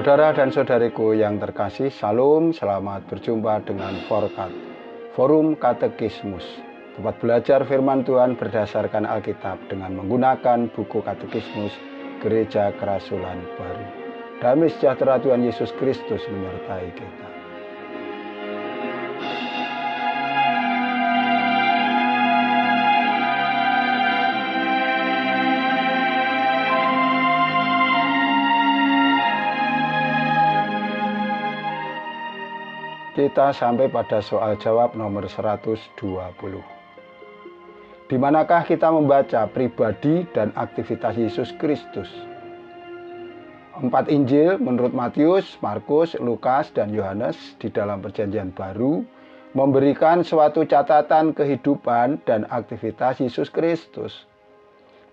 Saudara dan saudariku yang terkasih, Salam, selamat berjumpa dengan Forkat, Forum Katekismus, tempat belajar firman Tuhan berdasarkan Alkitab dengan menggunakan buku Katekismus Gereja Kerasulan Baru. Damai sejahtera Tuhan Yesus Kristus menyertai kita. Kita sampai pada soal jawab nomor 120. Di manakah kita membaca pribadi dan aktivitas Yesus Kristus? 4 Injil menurut Matius, Markus, Lukas, dan Yohanes di dalam Perjanjian Baru memberikan suatu catatan kehidupan dan aktivitas Yesus Kristus.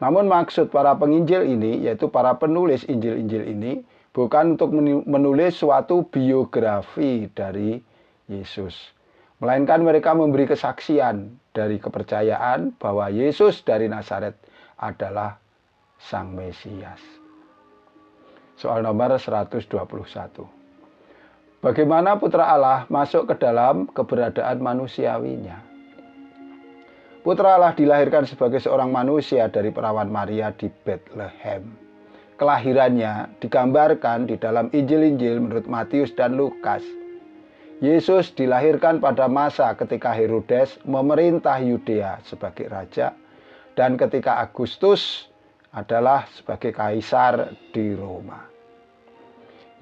Namun maksud para penginjil ini, yaitu para penulis Injil-Injil ini, bukan untuk menulis suatu biografi dari Yesus, melainkan mereka memberi kesaksian dari kepercayaan bahwa Yesus dari Nazaret adalah Sang Mesias. Soal nomor 121. Bagaimana Putra Allah masuk ke dalam keberadaan manusiawinya? Putra Allah dilahirkan sebagai seorang manusia dari perawan Maria di Bethlehem. Kelahirannya digambarkan di dalam Injil-Injil menurut Matius dan Lukas. Yesus dilahirkan pada masa ketika Herodes memerintah Yudea sebagai raja dan ketika Agustus adalah sebagai kaisar di Roma.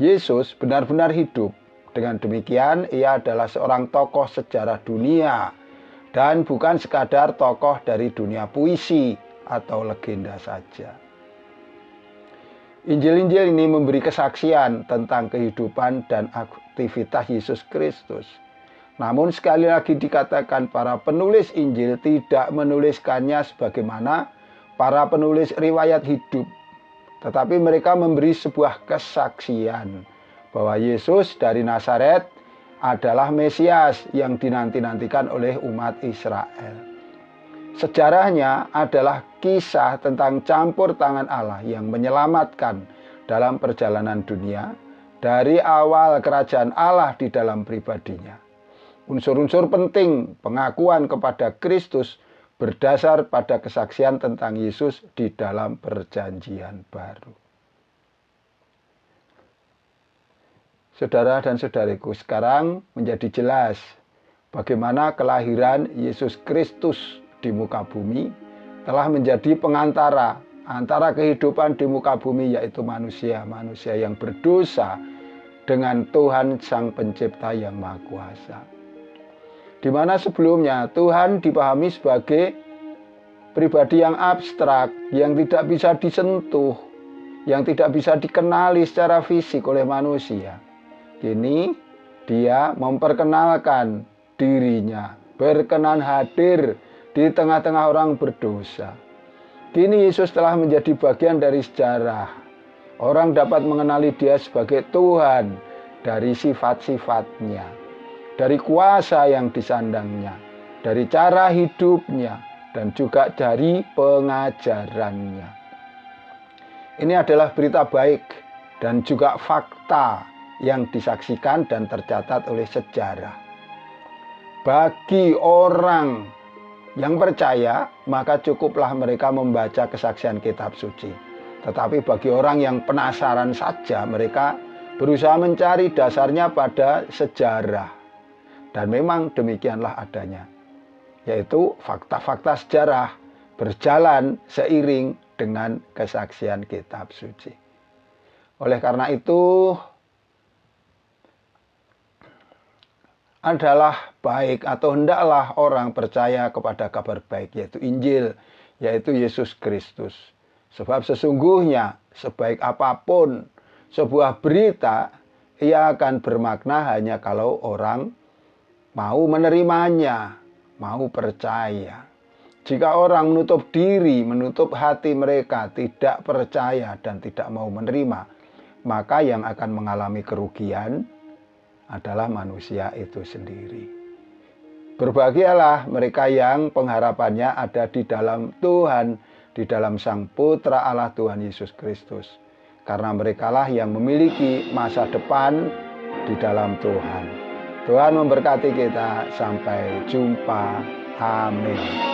Yesus benar-benar hidup. Dengan demikian, ia adalah seorang tokoh sejarah dunia dan bukan sekadar tokoh dari dunia puisi atau legenda saja. Injil-Injil ini memberi kesaksian tentang kehidupan dan aktivitas Yesus Kristus. Namun sekali lagi dikatakan para penulis Injil tidak menuliskannya sebagaimana para penulis riwayat hidup. Tetapi mereka memberi sebuah kesaksian bahwa Yesus dari Nazaret adalah Mesias yang dinanti-nantikan oleh umat Israel. Sejarahnya adalah kisah tentang campur tangan Allah yang menyelamatkan dalam perjalanan dunia dari awal kerajaan Allah di dalam pribadinya. Unsur-unsur penting pengakuan kepada Kristus berdasar pada kesaksian tentang Yesus di dalam Perjanjian Baru. Saudara dan saudariku, sekarang menjadi jelas bagaimana kelahiran Yesus Kristus di muka bumi telah menjadi pengantara antara kehidupan di muka bumi, yaitu manusia yang berdosa dengan Tuhan Sang Pencipta yang Maha Kuasa. Di mana sebelumnya Tuhan dipahami sebagai pribadi yang abstrak, yang tidak bisa disentuh, yang tidak bisa dikenali secara fisik oleh manusia. Kini dia memperkenalkan dirinya, berkenan hadir di tengah-tengah orang berdosa. Kini Yesus telah menjadi bagian dari sejarah. Orang dapat mengenali dia sebagai Tuhan dari sifat-sifatnya, dari kuasa yang disandangnya, dari cara hidupnya, dan juga dari pengajarannya. Ini adalah berita baik dan juga fakta yang disaksikan dan tercatat oleh sejarah. Bagi orang yang percaya, maka cukuplah mereka membaca kesaksian kitab suci. Tetapi bagi orang yang penasaran saja, mereka berusaha mencari dasarnya pada sejarah. Dan memang demikianlah adanya, yaitu fakta-fakta sejarah berjalan seiring dengan kesaksian kitab suci. Oleh karena itu, adalah baik atau hendaklah orang percaya kepada kabar baik, yaitu Injil, yaitu Yesus Kristus. Sebab sesungguhnya sebaik apapun sebuah berita, ia akan bermakna hanya kalau orang mau menerimanya, mau percaya. Jika orang menutup diri, menutup hati mereka, tidak percaya dan tidak mau menerima, maka yang akan mengalami kerugian adalah manusia itu sendiri. Berbahagialah mereka yang pengharapannya ada di dalam Tuhan, di dalam Sang Putra Allah Tuhan Yesus Kristus. karena merekalah yang memiliki masa depan di dalam Tuhan. Tuhan memberkati kita. Sampai jumpa. Amin.